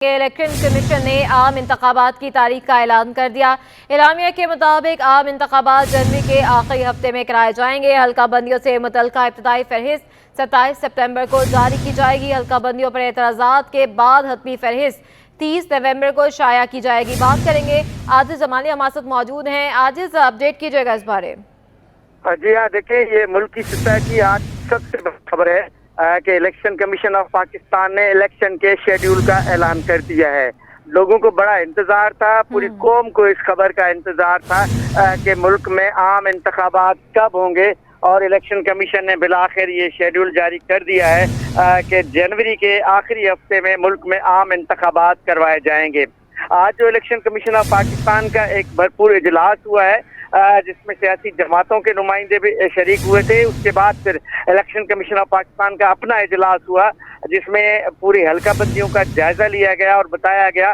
Election commission ने आम इंतखाबात की तारीख का ऐलान कर दिया। एलामिया के मुताबिक आम इंतखाबात जनवरी के आखिरी हफ्ते में कराए जाएंगे। हल्का बंदियों से मुतल्लिका इब्तदाई फहरिस्त 27 सितंबर को जारी की जाएगी। हल्का बंदियों पर एतराज़ात के बाद हतमी फहरिस्त 30 नवंबर को शाया की जाएगी। बात करेंगे, आजिज़ जमाली हमारे साथ मौजूद हैं। आजिज़, अपडेट कीजिएगा इस बारे। जी हाँ, देखिए, ये मुल्क की सतह की आज सबसे बड़ी खबर है कि इलेक्शन कमीशन ऑफ पाकिस्तान ने इलेक्शन के शेड्यूल का ऐलान कर दिया है। लोगों को बड़ा इंतजार था, पूरी कौम को इस खबर का इंतजार था कि मुल्क में आम इंतखाबात कब होंगे, और इलेक्शन कमीशन ने बिलाखिर ये शेड्यूल जारी कर दिया है कि जनवरी के आखिरी हफ्ते में मुल्क में आम इंतखाबात करवाए जाएंगे। आज जो इलेक्शन कमीशन ऑफ पाकिस्तान का एक भरपूर इजलास हुआ है जिसमें सियासी जमातों के नुमाइंदे भी शरीक हुए थे। उसके बाद फिर इलेक्शन कमीशन ऑफ पाकिस्तान का अपना इजलास हुआ जिसमें पूरी हल्का बंदियों का जायजा लिया गया और बताया गया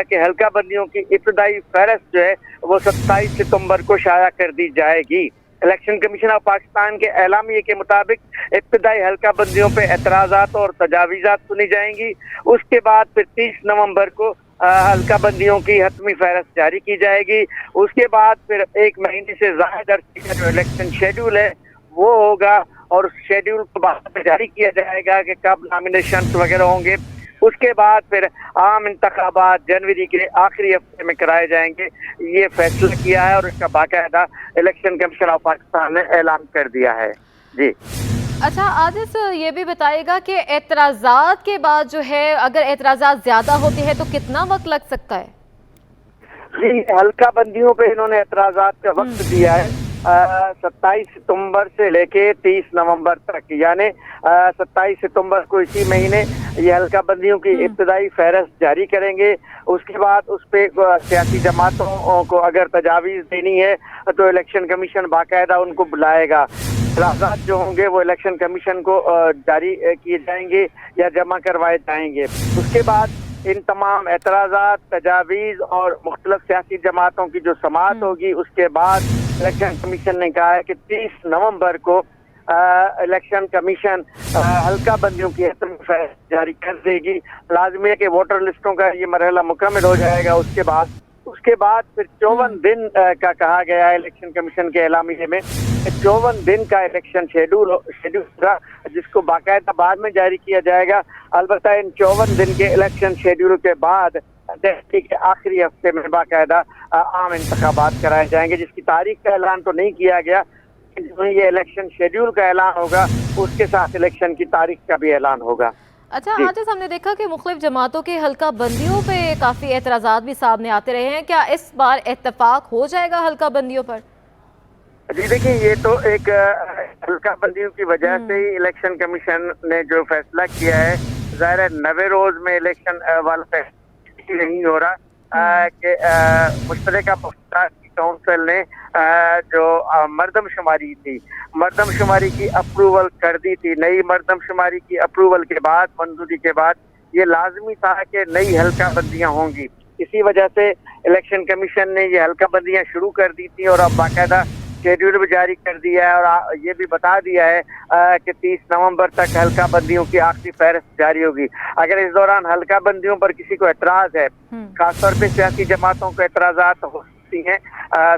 कि हल्का बंदियों की इब्तदाई फहरिस्त जो है वो 27 सितंबर को शाया कर दी जाएगी। इलेक्शन कमीशन ऑफ पाकिस्तान के एलामिये के मुताबिक इब्तदाई हल्का बंदियों पे एतराज़ात और तजावीज़ात सुनी जाएंगी। उसके बाद फिर 30 नवंबर को हल्का बंदियों की हतमी फहरिस्त जारी की जाएगी। उसके बाद फिर एक महीने से ज़्यादा अरसे का जो इलेक्शन शेड्यूल है वो होगा, और उस शेड्यूल को बाद में जारी किया जाएगा कि कब नॉमिनेशन वगैरह होंगे। उसके बाद फिर आम इंतखाबात जनवरी के आखिरी हफ्ते में कराए जाएंगे। ये फैसला किया है और इसका बाकायदा इलेक्शन कमीशन ऑफ पाकिस्तान ने ऐलान कर दिया है। जी अच्छा, आजिज़, ये भी बताइएगा कि एतराज़ात के बाद जो है, अगर एतराज़ात ज़्यादा होते हैं तो कितना वक्त लग सकता है? जी, हल्का बंदियों पे इन्होंने एतराज़ात का वक्त दिया है 27 सितंबर से लेके 30 नवंबर तक, यानी 27 सितंबर को इसी महीने ये हल्का बंदियों की इब्तदाई फहरिस्त जारी करेंगे। उसके बाद उस पर सियासी जमातों को अगर तजावीज़ देनी है तो इलेक्शन कमीशन बाकायदा उनको बुलाएगा। एतराज़ात जो होंगे वो इलेक्शन कमीशन को जारी किए जाएंगे या जमा करवाए जाएंगे। उसके बाद इन तमाम एतराज़ात, तजावीज़ और मुख्तलिफ सियासी जमातों की जो समाअत होगी, उसके बाद इलेक्शन कमीशन ने कहा है कि 30 नवंबर को इलेक्शन कमीशन हल्का बंदियों की हतमी फहरिस्त जारी कर देगी। लाजमी है कि वोटर लिस्टों का ये मरहला मुकम्मल हो जाएगा। उसके बाद फिर 54 दिन का कहा गया है इलेक्शन कमीशन के एलामिये में। 54 दिन का इलेक्शन शेड्यूल होगा जिसको बाकायदा बाद में जारी किया जाएगा। अलबत्ता इन 54 दिन के इलेक्शन शेड्यूल के बाद जनवरी के आखिरी हफ्ते में बाकायदा आम इंतखाबात कराए जाएंगे, जिसकी तारीख का ऐलान तो नहीं किया गया। ये इलेक्शन शेड्यूल का ऐलान होगा, उसके साथ इलेक्शन की तारीख का भी ऐलान होगा। अच्छा, आज हमने देखा कि मुख्तलिफ जमातों के हल्का बंदियों पे काफ़ी एतराज़ात भी सामने आते रहे हैं। क्या इस बार इत्तेफाक हो जाएगा हल्का बंदियों पर? जी देखिए, ये तो एक हल्का बंदियों की वजह से ही इलेक्शन कमीशन ने जो फैसला किया है, ज़ाहिर है 90 रोज में इलेक्शन वाला नहीं हो रहा कि मुश्तरका काउंसिल ने जो मरदमशुमारी थी, मरदमशुमारी की अप्रूवल कर दी थी। नई मरदमशुमारी की अप्रूवल के बाद, मंजूरी के बाद, ये लाजमी था कि नई हल्का बंदियां होंगी। इसी वजह से इलेक्शन कमीशन ने ये हल्का बंदियां शुरू कर दी थी और अब बाकायदा शेड्यूल भी जारी कर दिया है और ये भी बता दिया है कि 30 नवंबर तक हल्का बंदियों की आखिरी फहरिस्त जारी होगी। अगर इस दौरान हल्का बंदियों पर किसी को एतराज है, खासतौर पर सियासी जमातों को एतराजात हो सकती हैं।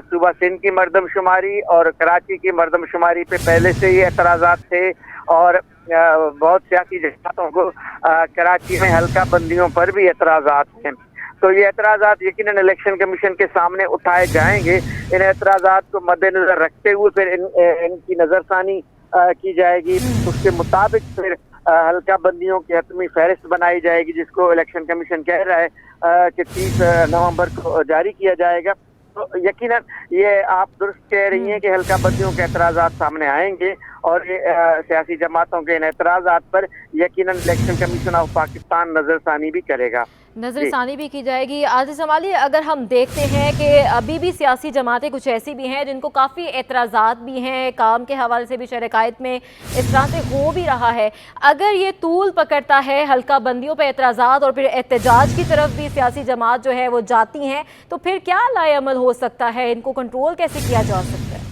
सूबा सिंध की मरदमशुमारी और कराची की मरदमशुमारी पे पहले से ही एतराजात थे, और बहुत सियासी जमातों को कराची में हल्का बंदियों पर भी एतराजात हैं। तो ये एतराज़ात यकीनन इलेक्शन कमीशन के सामने उठाए जाएंगे। इन एतराज़ात को मद्देनजर रखते हुए फिर इनकी नज़रसानी की जाएगी। उसके मुताबिक फिर हल्का बंदियों की हतमी फहरिस्त बनाई जाएगी, जिसको इलेक्शन कमीशन कह रहा है कि 30 नवंबर को जारी किया जाएगा। तो यकीनन ये आप दुरुस्त कह रही हैं कि हल्का बंदियों के एतराज़ात सामने आएंगे, और ये सियासी जमातों के इन एतराज़ात पर यकीनन इलेक्शन कमीशन ऑफ पाकिस्तान नज़रसानी भी करेगा, नजरसानी भी की जाएगी। आजिज़ जमाली, अगर हम देखते हैं कि अभी भी सियासी जमातें कुछ ऐसी भी हैं जिनको काफ़ी एतराज़ात भी हैं, काम के हवाले से भी शरकायत में इस तरह से हो भी रहा है। अगर ये तूल पकड़ता है, हल्का बंदियों पर एतराज़ात और फिर एहतजाज की तरफ भी सियासी जमात जो है वो जाती हैं, तो फिर क्या लाएअमल हो सकता है? इनको कंट्रोल कैसे किया जा सकता है?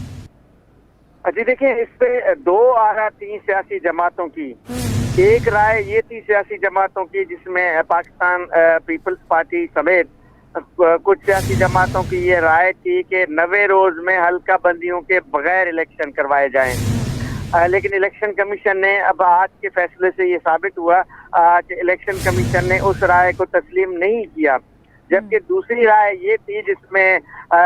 जी देखिए, इस पे 2 आरा 3 सियासी जमातों की एक राय ये थी सियासी जमातों की, जिसमें पाकिस्तान पीपल्स पार्टी समेत कुछ सियासी जमातों की ये राय थी कि 90 रोज में हल्का बंदियों के बगैर इलेक्शन करवाए जाएं। लेकिन इलेक्शन कमीशन ने अब आज के फैसले से ये साबित हुआ कि इलेक्शन कमीशन ने उस राय को तस्लीम नहीं किया। जबकि दूसरी राय ये थी जिसमें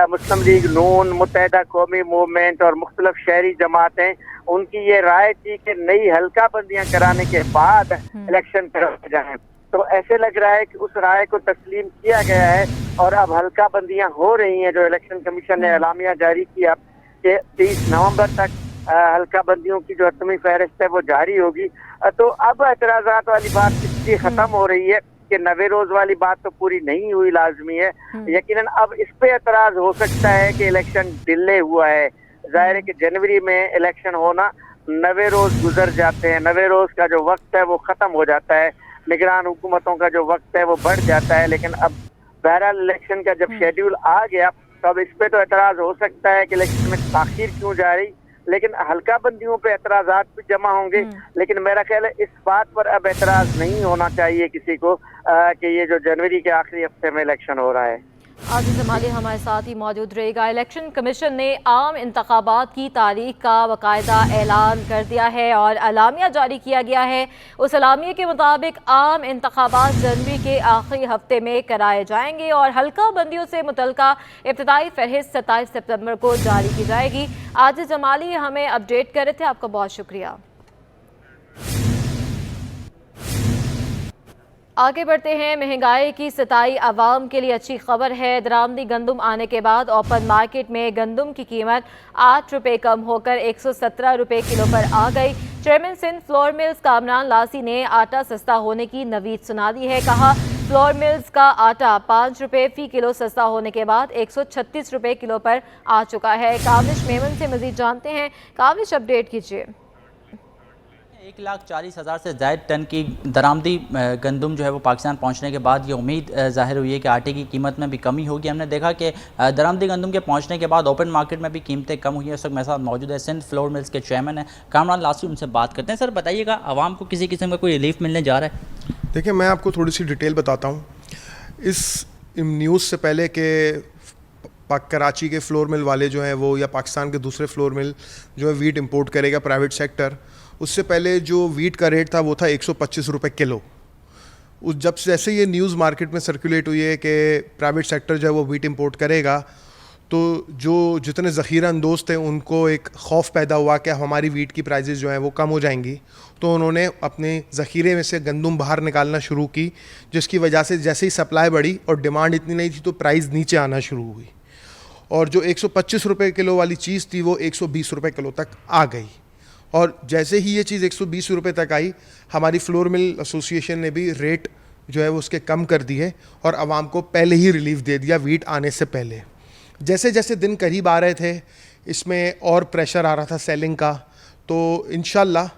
मुस्लिम लीग नून, मुत्तहिदा कौमी मूवमेंट और मुख्तलिफ शहरी जमातें, उनकी ये राय थी कि नई हल्का बंदियां कराने के बाद इलेक्शन करवाए जाएं। तो ऐसे लग रहा है कि उस राय को तस्लीम किया गया है और अब हल्का बंदियां हो रही हैं। जो इलेक्शन कमीशन ने एलामिया जारी किया कि 30 नवंबर तक हल्का बंदियों की जो हतमी फहरिस्त है वो जारी होगी। तो अब एतराजात वाली बात इसलिए खत्म हो रही है कि 90 रोज वाली बात तो पूरी नहीं हुई, लाजमी है। यकीनन अब इस पे एतराज हो सकता है कि इलेक्शन डिले हुआ है। जाहिर है कि जनवरी में इलेक्शन होना, 90 रोज गुजर जाते हैं, 90 रोज का जो वक्त है वो खत्म हो जाता है, निगरान हुकूमतों का जो वक्त है वो बढ़ जाता है। लेकिन अब बहरहाल इलेक्शन का जब शेड्यूल आ गया तो अब इस पे तो एतराज हो सकता है कि इलेक्शन में ताखीर क्यों जा रही, लेकिन हल्का बंदियों पे एतराजात भी जमा होंगे। लेकिन मेरा ख्याल है इस बात पर अब एतराज नहीं होना चाहिए किसी को कि ये जो जनवरी के आखिरी हफ्ते में इलेक्शन हो रहा है। आज़िज़ जमाली हमारे साथ ही मौजूद रहेगा। इलेक्शन कमीशन ने आम इंतखाबात की तारीख का बाकायदा ऐलान कर दिया है और अलामिया जारी किया गया है। उस अलामिया के मुताबिक आम इंतखाबात जनवरी के आखिरी हफ्ते में कराए जाएंगे और हल्का बंदियों से मुतल्लिका इब्तिदाई फहरिस्त 27 सितंबर को जारी की जाएगी। आज़िज़ जमाली हमें अपडेट कर रहे थे, आपका बहुत शुक्रिया। आगे बढ़ते हैं। महंगाई की सताई आवाम के लिए अच्छी खबर है। दरामदी गंदम आने के बाद ओपन मार्केट में गंदम की कीमत 8 रुपये कम होकर 117 रुपये किलो पर आ गई। Chairman Sindh flour mills Kamran Lasi ने आटा सस्ता होने की नवीद सुना दी है। कहा फ्लोर मिल्स का आटा 5 रुपये फी किलो सस्ता होने के बाद 136 रुपये किलो पर आ चुका है। काविश मेमन से मजीद जानते हैं। काविश, अपडेट कीजिए। 1,40,000 से ज़ायद टन की दरामदी गंदम जो है वो पाकिस्तान पहुंचने के बाद ये उम्मीद ज़ाहिर हुई है कि आटे की कीमत में भी कमी होगी। हमने देखा कि दरामदी गंदम के पहुंचने के बाद ओपन मार्केट में भी कीमतें कम हुई हैं। इस वक्त मेरे साथ मौजूद है सिंध फ्लोर मिल्स के चेयरमैन है कामरान लासी, उनसे बात करते हैं। सर बताइएगा, आवाम को किसी किस्म का कोई रिलीफ मिलने जा रहा है? देखिए, मैं आपको थोड़ी सी डिटेल बताता हूँ। इस न्यूज़ से पहले के कराची के फ्लोर मिल वाले जो हैं वो, या पाकिस्तान के दूसरे फ्लोर मिल जो है वीट इंपोर्ट करेगा प्राइवेट सेक्टर, उससे पहले जो वीट का रेट था वो था 125 रुपये किलो। उस जब जैसे ये न्यूज़ मार्केट में सर्कुलेट हुई है कि प्राइवेट सेक्टर जो है वो वीट इंपोर्ट करेगा, तो जो जितने ज़ख़ीरा अंदोज़ थे उनको एक खौफ पैदा हुआ कि हमारी वीट की प्राइजेज़ जो हैं वो कम हो जाएंगी। तो उन्होंने अपने ज़ख़ीरे में से गंदम बाहर निकालना शुरू की, जिसकी वजह से जैसे ही सप्लाई बढ़ी और डिमांड इतनी नहीं थी तो प्राइस नीचे आना शुरू हुई और जो 125 रुपये किलो वाली चीज़ थी वो 120 रुपये किलो तक आ गई। और जैसे ही ये चीज़ 120 रुपये तक आई, हमारी फ्लोर मिल एसोसिएशन ने भी रेट जो है वो उसके कम कर दिए और आवाम को पहले ही रिलीफ दे दिया वीट आने से पहले। जैसे जैसे दिन करीब आ रहे थे, इसमें और प्रेशर आ रहा था सेलिंग का। तो इंशाल्लाह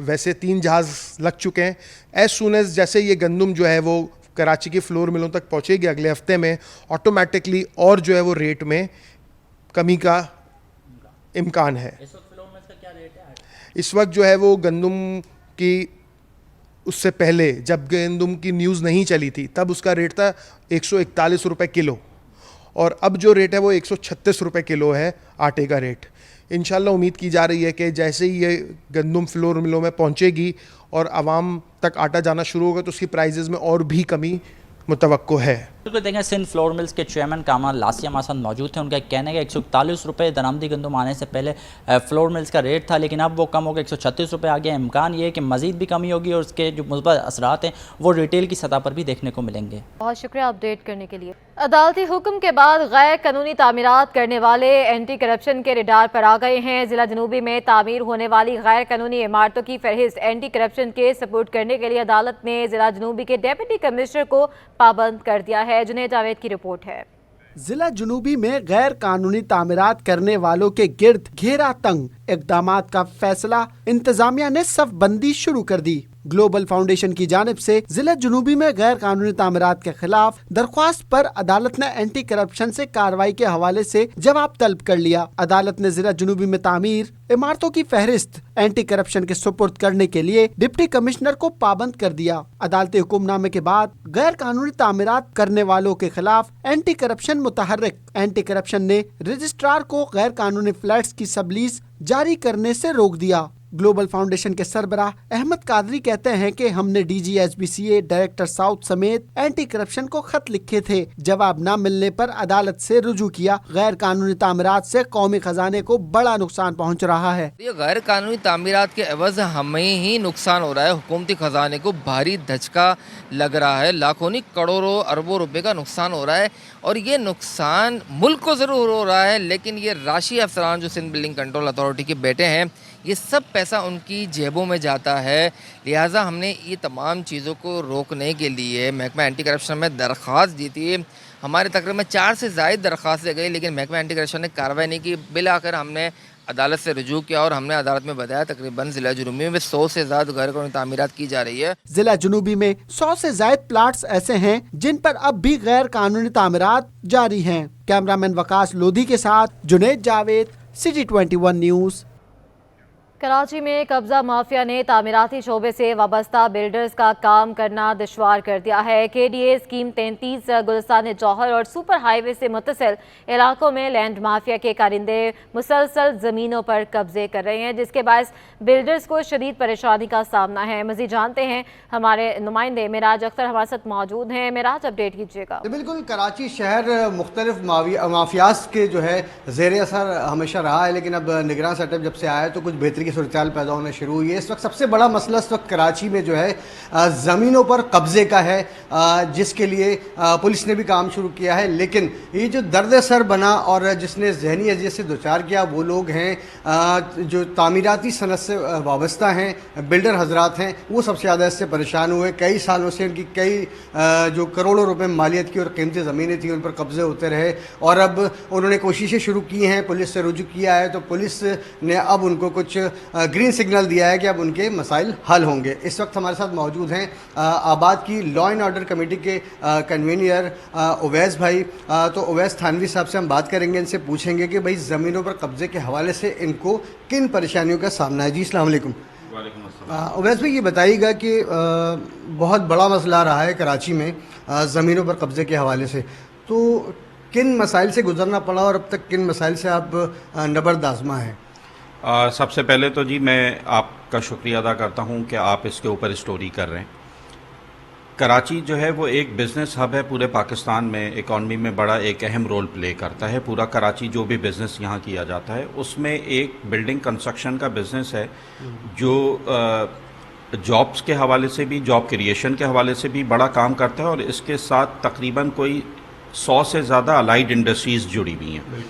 वैसे 3 जहाज़ लग चुके हैं। एज सून एज जैसे ये गंदम जो है वो कराची की फ्लोर मिलों तक पहुँचेगी अगले हफ्ते में, ऑटोमेटिकली और जो है वो रेट में कमी का इम्कान है। इस वक्त जो है वो गंदम की, उससे पहले जब गंदम की न्यूज़ नहीं चली थी तब उसका रेट था 141 रुपये किलो और अब जो रेट है वो 136 रुपये किलो है आटे का रेट। इंशाल्लाह उम्मीद की जा रही है कि जैसे ही ये गंदम फ्लोर मिलों में पहुंचेगी और आवाम तक आटा जाना शुरू होगा तो उसकी प्राइजेज़ में और भी कमी मुतवक्को है। बिल्कुल, देखें सिंध फ्लोर मिल्स के चेयरमैन कामरान लासी हमारे साथ मौजूद थे। उनका कहना है कि 141 रुपये दरामदी गंदम आने से पहले फ्लोर मिल्स का रेट था, लेकिन अब वो कम हो गया 136 रुपये आ गया। इम्कान ये है कि मज़ीद भी कमी होगी और उसके जो मुस्बत असरात हैं वो रिटेल की सतह पर भी देखने को मिलेंगे। बहुत शुक्रिया अपडेट करने के लिए। अदालती हुक्म के बाद गैर कानूनी तामीरात करने वाले एंटी करप्शन के रडार पर आ गए हैं। जिला जनूबी में तामीर होने वाली गैर कानूनी इमारतों की फहरिस्त एंटी करप्शन के सपोर्ट करने के लिए अदालत ने जिला जनूबी के डिप्टी कमिश्नर को पाबंद कर दिया है। जुनैद जावेद की रिपोर्ट है। जिला जनूबी में गैर कानूनी तामीरात करने वालों के गिर्द घेरा तंग इकदामात का फैसला इंतजामिया ने सफ बंदी शुरू कर दी। ग्लोबल फाउंडेशन की जानिब से जिला जुनूबी में गैर कानूनी तामीरात के खिलाफ दरख्वास्त पर अदालत ने एंटी करप्शन से कार्रवाई के हवाले से जवाब तलब कर लिया। अदालत ने जिला जुनूबी में तामीर इमारतों की फहरिस्त एंटी करप्शन के सुपुर्द करने के लिए डिप्टी कमिश्नर को पाबंद कर दिया। अदालती हुक्मनामे के बाद गैर कानूनी तामीरात करने वालों के खिलाफ एंटी करप्शन मुतहर्रिक एंटी करप्शन ने रजिस्ट्रार को गैर कानूनी फ्लैट्स की सबलीज जारी करने से रोक दिया। ग्लोबल फाउंडेशन के सरबराह अहमद कादरी कहते हैं कि हमने DGSBCA डायरेक्टर साउथ समेत एंटी करप्शन को खत लिखे थे। जवाब न मिलने पर अदालत से रुजू किया। गैर कानूनी तामीरात से कौमी खजाने को बड़ा नुकसान पहुंच रहा है। ये गैर कानूनी तामीरात के एवज हमें ही नुकसान हो रहा है। हुकूमती खजाने को भारी धचका लग रहा है। लाखों नहीं करोड़ों अरबों रुपए का नुकसान हो रहा है और ये नुकसान मुल्क को ज़रूर हो रहा है, लेकिन ये राशि अफसरान जो सिंध बिल्डिंग कंट्रोल अथॉरिटी के बेटे हैं, ये सब पैसा उनकी जेबों में जाता है। लिहाजा हमने ये तमाम चीज़ों को रोकने के लिए महकमा एंटी करप्शन में दरख्वास्त दी थी। हमारे तकरीबन 4 से ज़ायद दरख्वास्तें गई, लेकिन महकमा एंटी करप्शन ने कार्रवाई नहीं की। बिलाखिर हमने अदालत से रुजू किया और हमने अदालत में बताया तकरीबन ज़िला जुनूबी में 100 से ज़्यादा गैर कानूनी तामीरात की जा रही है। जिला जुनूबी में 100 से ज़ायद प्लाट्स ऐसे हैं जिन पर अब भी गैर कानूनी तामीरात जारी हैं। कैमरामैन वकास लोधी के साथ जुनेद जावेद, City 21 न्यूज़। कराची में कब्जा माफिया ने तामीराती शोबे से वाबस्ता बिल्डर्स का काम करना दुश्वार कर दिया है। KDA स्कीम 33 गुलिस्तान जौहर और सुपर हाईवे से मुत्तसिल इलाकों में लैंड माफिया के कारिंदे मुसलसल ज़मीनों पर कब्जे कर रहे हैं, जिसके बायस बिल्डर्स को शदीद परेशानी का सामना है। मज़ीद जानते हैं हमारे नुमाइंदे मिराज अख्तर हमारे साथ मौजूद हैं। मिराज, अपडेट कीजिएगा। बिल्कुल, कराची शहर मुख्तलिफ माफियाज के जो है ज़ेर असर हमेशा रहा है, लेकिन अब निगरान सेटअप जब से आया है तो कुछ बेहतरी सूरत पैदा होना शुरू हुई है। इस वक्त सबसे बड़ा मसला इस वक्त कराची में जो है ज़मीनों पर कब्जे का है, जिसके लिए पुलिस ने भी काम शुरू किया है। लेकिन ये जो दर्द सर बना और जिसने जहनी अजियत से दुचार किया वो लोग हैं जो तामीराती सनत से वाबस्ता हैं, बिल्डर हजरात हैं, वो सबसे ज़्यादा इससे परेशान हुए। कई सालों से उनकी कई जो करोड़ों रुपए मालियत की और कीमती ज़मीनें थी उन पर कब्जे होते रहे और अब उन्होंने कोशिशें शुरू की हैं, पुलिस से रुजू किया है, तो पुलिस ने अब उनको कुछ ग्रीन सिग्नल दिया है कि अब उनके मसाइल हल होंगे। इस वक्त हमारे साथ मौजूद हैं आबाद की लॉ एंड ऑर्डर कमेटी के कन्वीनियर उवैस भाई। तो उवैस थानवी साहब से हम बात करेंगे, इनसे पूछेंगे कि भाई ज़मीनों पर कब्जे के हवाले से इनको किन परेशानियों का सामना है। जी अस्सलाम वालेकुम। उवैस भाई, ये बताइएगा कि बहुत बड़ा मसला रहा है कराची में ज़मीनों पर कब्जे के हवाले से, तो किन मसाइल से गुजरना पड़ा और अब तक किन मसाइल से आप नबर्द आज़मा है? सबसे पहले तो जी मैं आपका शुक्रिया अदा करता हूं कि आप इसके ऊपर स्टोरी कर रहे हैं। कराची जो है वो एक बिज़नेस हब है, पूरे पाकिस्तान में इकॉनमी में बड़ा एक अहम रोल प्ले करता है। पूरा कराची जो भी बिज़नेस यहाँ किया जाता है उसमें एक बिल्डिंग कंस्ट्रक्शन का बिज़नेस है जो जॉब्स के हवाले से भी, जॉब क्रिएशन के हवाले से भी बड़ा काम करता है और इसके साथ तकरीबन कोई 100 से ज़्यादा अलाइड इंडस्ट्रीज़ जुड़ी हुई हैं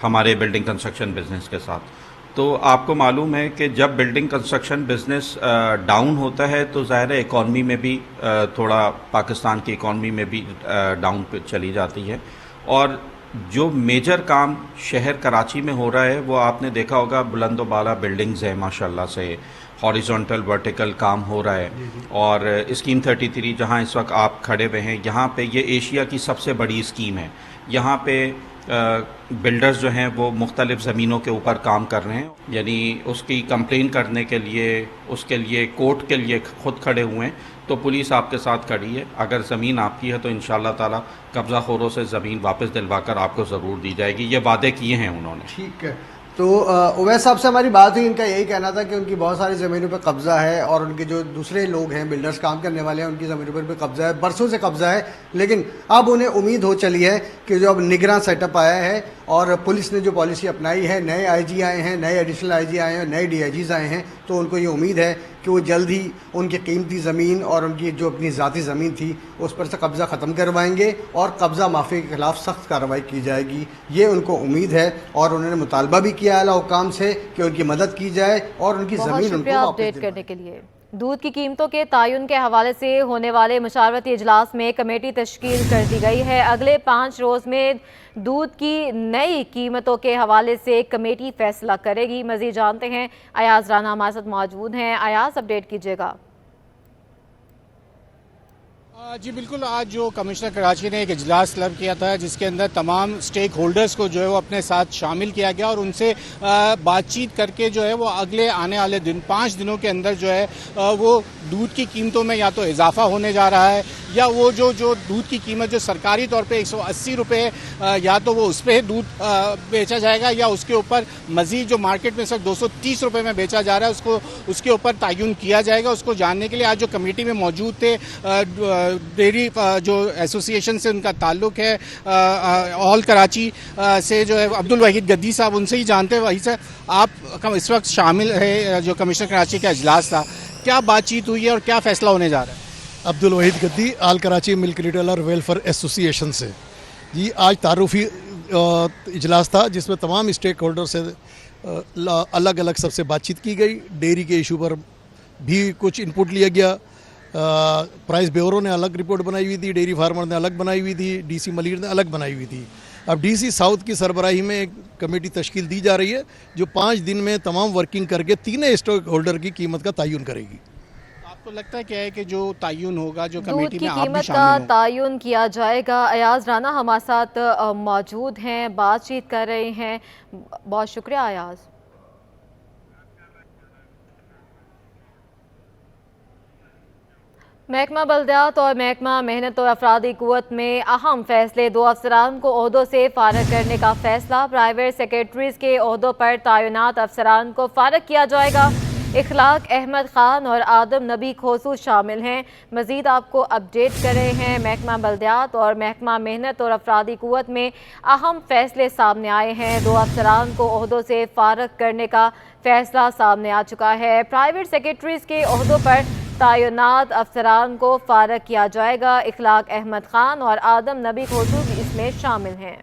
हमारे बिल्डिंग कंस्ट्रक्शन बिज़नेस के साथ। तो आपको मालूम है कि जब बिल्डिंग कंस्ट्रक्शन बिज़नेस डाउन होता है तो ज़ाहिर है इकॉनमी में भी थोड़ा पाकिस्तान की इकॉनमी में भी डाउन पे चली जाती है। और जो मेजर काम शहर कराची में हो रहा है वो आपने देखा होगा, बुलंद बाला बिल्डिंग्स हैं माशाल्लाह से, हॉरिजॉन्टल वर्टिकल काम हो रहा है। और स्कीम 33 जहां इस वक्त आप खड़े हुए हैं, यहाँ पे ये एशिया की सबसे बड़ी स्कीम है। यहाँ पे बिल्डर्स जो हैं वो मुख्तलिफ ज़मीनों के ऊपर काम कर रहे हैं, यानी उसकी कंप्लेन करने के लिए, उसके लिए कोर्ट के लिए खुद खड़े हुए हैं। तो पुलिस आपके साथ खड़ी है। अगर ज़मीन आपकी है तो इंशाअल्लाह ताला कब्ज़ा खोरों से ज़मीन वापस दिलवाकर आपको ज़रूर दी जाएगी, ये वादे किए हैं उन्होंने। ठीक है, तो उवैस साहब से हमारी बात हुई, इनका यही कहना था कि उनकी बहुत सारी ज़मीनों पर कब्ज़ा है और उनके जो दूसरे लोग हैं, बिल्डर्स काम करने वाले हैं, उनकी ज़मीनों पर भी कब्ज़ा है, बरसों से कब्ज़ा है। लेकिन अब उन्हें उम्मीद हो चली है कि जो अब निगरान सेटअप आया है और पुलिस ने जो पॉलिसी अपनाई है, नए IG आए हैं, नए एडिशनल IG आए हैं, नए DIGs आए हैं, तो उनको ये उम्मीद है कि वो जल्द ही उनकी कीमती ज़मीन और उनकी जो अपनी ज़ाती ज़मीन थी उस पर से कब्ज़ा ख़त्म करवाएंगे और कब्ज़ा माफिया के ख़िलाफ़ सख्त कार्रवाई की जाएगी, ये उनको उम्मीद है। और उन्होंने मुतालबा भी किया आला हुक्काम से कि उनकी मदद की जाए और उनकी ज़मीन उनको अपडेट करने के लिए। दूध की कीमतों के तायुन के हवाले से होने वाले मुशावरती इजलास में कमेटी तश्कील कर दी गई है। अगले 5 रोज़ में दूध की नई कीमतों के हवाले से कमेटी फैसला करेगी। मज़ीद जानते हैं अयाज राना हमारे साथ मौजूद हैं। अयाज, अपडेट कीजिएगा। जी बिल्कुल, आज जो कमिश्नर कराची ने एक इजलास तलब किया था जिसके अंदर तमाम स्टेक होल्डर्स को जो है वो अपने साथ शामिल किया गया और उनसे बातचीत करके जो है वो अगले आने वाले 5 दिनों के अंदर जो है वो दूध की कीमतों में या तो इजाफा होने जा रहा है या वो जो दूध की कीमत जो सरकारी तौर पे 180 रुपये या तो वो उस पर दूध बेचा जाएगा या उसके ऊपर मज़ीद जो मार्केट में सर 230 रुपये में बेचा जा रहा है उसके ऊपर तयन किया जाएगा। उसको जानने के लिए आज जो कमेटी में मौजूद थे डेयरी जो एसोसिएशन से उनका ताल्लुक है ऑल कराची से जो है अब्दुल वहीद गद्दी साहब, उनसे ही जानते हैं। वही सर, आप इस वक्त शामिल है जो कमिश्नर कराची का इजलास था, क्या बातचीत हुई है और क्या फैसला होने जा रहा है? Abdul Waheed Gaddi, all Karachi milk retailer welfare association से। जी आज तारुफी इजलास था जिसमें तमाम स्टेक होल्डर से अलग अलग सबसे बातचीत की गई। डेयरी के इशू पर भी कुछ इनपुट लिया गया। प्राइस ब्यूरो ने अलग रिपोर्ट बनाई हुई थी, डेयरी फार्मर ने अलग बनाई हुई थी, डीसी मलिर ने अलग बनाई हुई थी। अब डीसी साउथ की सरबराही में एक कमेटी तश्कील दी जा रही है जो 5 दिन में तमाम वर्किंग करके तीनों स्टेक होल्डर की कीमत का तयन करेगी। आपको लगता है क्या है कि जो तयन होगा जो दूध कमेटी की में आप भी कीमत शामिल का हों? तयन किया जाएगा। अयाज राना हमारे साथ मौजूद हैं, बातचीत कर रहे हैं। बहुत शुक्रिया अयाज। महकमा बल्दियात और महकमा मेहनत और अफरादी कुव्वत में अहम फैसले। 2 अफसरान को ओहदों से फारग करने का फैसला। प्राइवेट सेक्रेटरीज के ओहदों पर तैनात अफसरान को फारग किया जाएगा। इखलाक अहमद खान और आदम नबी खोसू शामिल हैं। मजीद आपको अपडेट कर रहे हैं। महकमा बल्दियात और महकमा मेहनत और अफरादी कुव्वत में अहम फैसले सामने आए हैं। 2 अफसरान को ओहदों से फारग करने का फैसला सामने आ चुका है। प्राइवेट सेक्रेटरीज के ओहदों पर तैनात अफसरान को फारग किया जाएगा। इखलाक अहमद खान और आदम नबी खोसू भी इसमें शामिल हैं।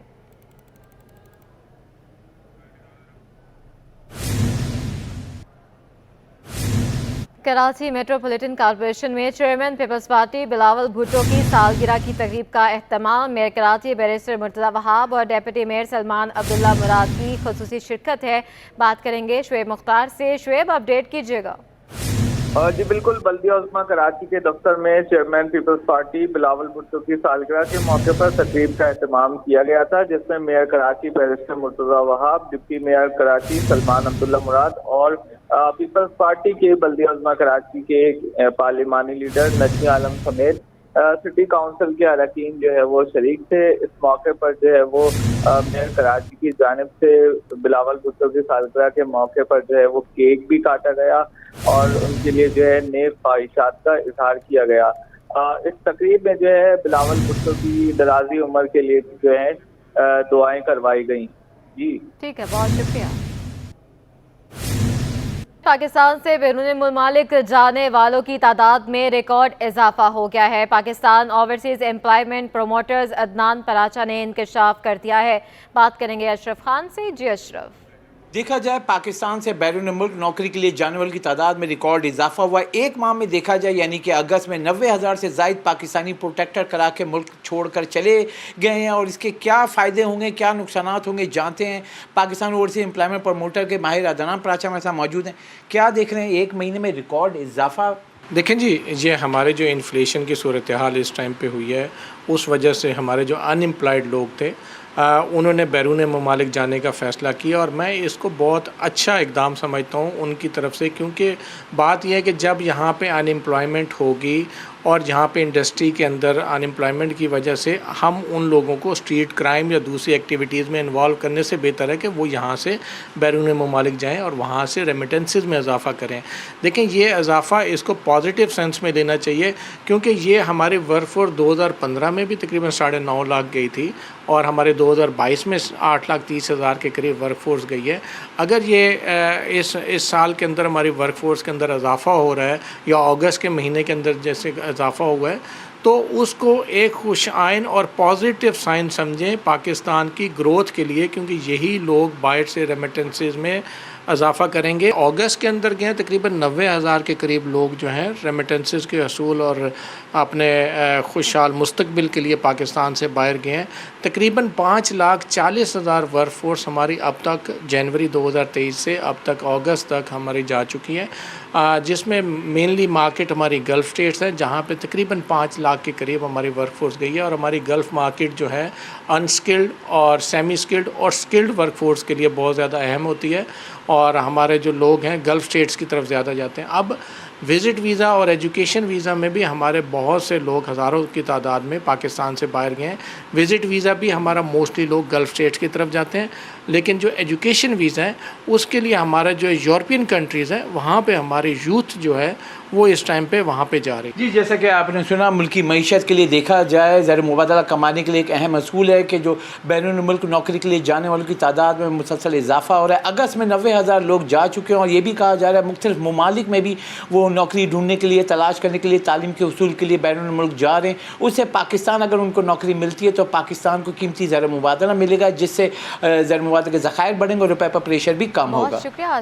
कराची मेट्रोपॉलिटन कॉरपोरेशन में चेयरमैन पीपल्स पार्टी बिलावल भुट्टो की सालगिरह की तकरीब का एहतमाम। मेयर कराची बैरिस्टर मुर्तज़ा वहाब और डेप्यूटी मेयर सलमान अब्दुल्ला मुराद की खुसूसी शिरकत है। बात करेंगे शुएब मुख्तार से। शुएब, अपडेट कीजिएगा। जी बिल्कुल, बल्दिया उस्मा कराची के दफ्तर में चेयरमैन पीपल्स पार्टी बिलावल भुट्टो की सालगिरह के मौके पर तकरीब का एहतमाम किया गया था जिसमें mayor Karachi barrister Murtaza Wahab, deputy mayor Karachi Salman Abdullah Murad और पीपल्स पार्टी के बल्दिया उस्मा कराची के पार्लिमानी लीडर नजमी आलम समेत सिटी काउंसिल के अरकान जो है वो शरीक थे। इस मौके पर जो है वो मेयर कराची की जानिब से बिलावल भुट्टो की सालगिरह के मौके पर जो है वो केक भी काटा गया और उनके लिए जो है नेक ख्वाहिशात का इजहार किया गया। इस तकरीब में जो है बिलावल भुट्टो की दराजी उम्र के लिए जो है दुआएं करवाई गई। जी ठीक है, बहुत शुक्रिया। पाकिस्तान से बैरून मुमालिक जाने वालों की तादाद में रिकॉर्ड इजाफा हो गया है। Pakistan overseas employment promoters Adnan Paracha ने इंकशाफ कर दिया है। बात करेंगे अशरफ खान से। जी अशरफ। देखा जाए पाकिस्तान से बैरून मुल्क नौकरी के लिए जाने वालों की तादाद में रिकॉर्ड इजाफा हुआ है। एक माह में देखा जाए यानी कि अगस्त में 90,000 से ज़ायद पाकिस्तानी प्रोटेक्टर करा के मुल्क छोड़कर चले गए हैं और इसके क्या फ़ायदे होंगे, क्या नुकसान होंगे, जानते हैं। पाकिस्तान ओवरसीज एम्प्लॉयमेंट प्रमोटर के माहिर अदनान पराचा हमारे साथ मौजूद हैं। क्या देख रहे हैं, एक महीने में रिकॉर्ड इजाफा? देखें जी, ये हमारे जो इन्फ्लेशन की सूरत हाल इस टाइम पे हुई है उस वजह से हमारे जो अनएम्प्लॉयड लोग थे उन्होंने बैरून ममालिक जाने का फ़ैसला किया और मैं इसको बहुत अच्छा इकदाम समझता हूँ उनकी तरफ से, क्योंकि बात यह है कि जब यहाँ पे अनएम्प्लॉयमेंट होगी और यहाँ पे इंडस्ट्री के अंदर अनएम्प्लॉयमेंट की वजह से हम उन लोगों को स्ट्रीट क्राइम या दूसरी एक्टिविटीज़ में इन्वॉल्व करने से बेहतर है कि वो यहाँ से बैरून ममालिक जाएँ और वहाँ से रेमिटेंसेस में इजाफ़ा करें। देखें, ये इजाफ़ा इसको पॉजिटिव सेंस में लेना चाहिए क्योंकि ये हमारे वर्कफोर्स 2015 में भी तकरीबन 9.5 लाख गई थी और हमारे 2022 में 8,30,000 के करीब वर्कफोर्स गई है। अगर ये इस साल के अंदर हमारी वर्कफोर्स के अंदर इजाफ़ा हो रहा है या अगस्त के महीने के अंदर जैसे इजाफ़ा हुआ है तो उसको एक खुश आइन और पॉजिटिव साइन समझें पाकिस्तान की ग्रोथ के लिए, क्योंकि यही लोग बाहर से रेमिटेंसेस में इजाफा करेंगे। अगस्त के अंदर गए तकरीबन 90,000 के करीब लोग जो हैं रेमिटेंसेस के असूल और अपने खुशहाल मुस्तकबिल के लिए पाकिस्तान से बाहर गए हैं। तकरीबन 5,40,000 वर्कफोर्स हमारी अब तक जनवरी 2023 से अब तक अगस्त तक हमारी जा चुकी है, जिसमें मेनली मार्केट हमारी गल्फ़ स्टेट्स है जहाँ पे तकरीबन 5 लाख के करीब हमारी वर्कफोर्स गई है। और हमारी गल्फ़ मार्केट जो है अनस्किल्ड और सेमी स्किल्ड और स्किल्ड वर्कफोर्स के लिए बहुत ज़्यादा अहम होती है और हमारे जो लोग हैं गल्फ़ स्टेट्स की तरफ ज़्यादा जाते हैं। अब विज़िट वीज़ा और एजुकेशन वीज़ा में भी हमारे बहुत से लोग हज़ारों की तादाद में पाकिस्तान से बाहर गए हैं। विज़िट वीज़ा भी हमारा मोस्टली लोग गल्फ़ स्टेट्स की तरफ जाते हैं, लेकिन जो एजुकेशन वीज़ा है उसके लिए हमारा जो यूरोपियन कंट्रीज़ हैं वहाँ पे हमारे यूथ जो है वो इस टाइम पे वहाँ पे जा रही है। जी, जैसा कि आपने सुना, मुल्की मईशत के लिए देखा जाए ज़र मुबादला कमाने के लिए एक अहम असूल है कि जो बैरून मुल्क नौकरी के लिए जाने वालों की तादाद में मुसलसल इजाफा हो रहा है। अगस्त में 90,000 लोग जा चुके हैं और ये भी कहा जा रहा है मुख्तलिफ ममालिक में भी वो नौकरी ढूंढने के लिए, तलाश करने के लिए, तालीम के उसूल के लिए बैरून मुल्क जा रहे हैं। उससे पाकिस्तान अगर उनको नौकरी मिलती है तो पाकिस्तान को कीमती ज़र मुबादला मिलेगा, जिससे ज़र मुबादला के ज़खायर बढ़ेंगे और रुपये पर प्रेशर भी कम होगा। शुक्रिया।